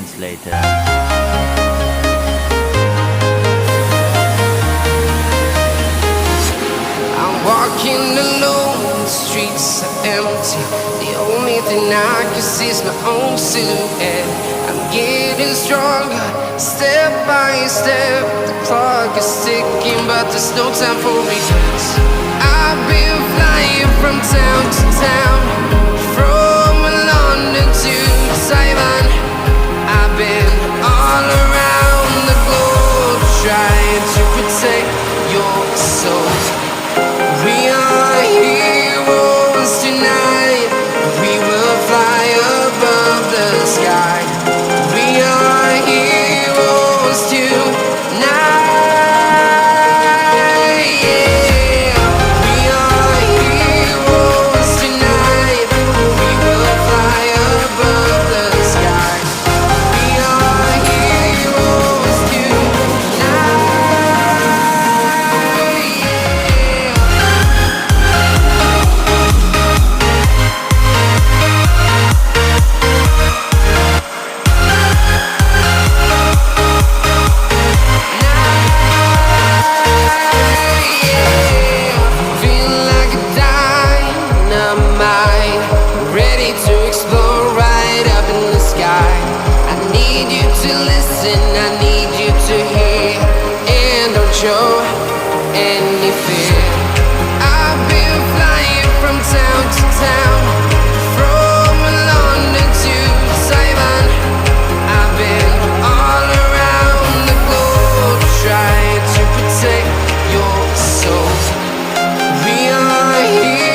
seconds later. I'm walking alone, the streets are empty. The only thing I can see is my own silhouette. I'm getting stronger, step by step. The clock is ticking, but there's no time for regrets. I've been flying from town to town, from London to Taiwan. I've been all around the globe, trying to protect your soul. We are heroes tonight. We will fly above the sky. We are heroes tonight. Yeah. We are heroes tonight. We will fly above the sky. We are heroes tonight. Feel like a dynamite, ready to explode right up in the sky. I need you to listen, I need you to hear, and don't show any fear.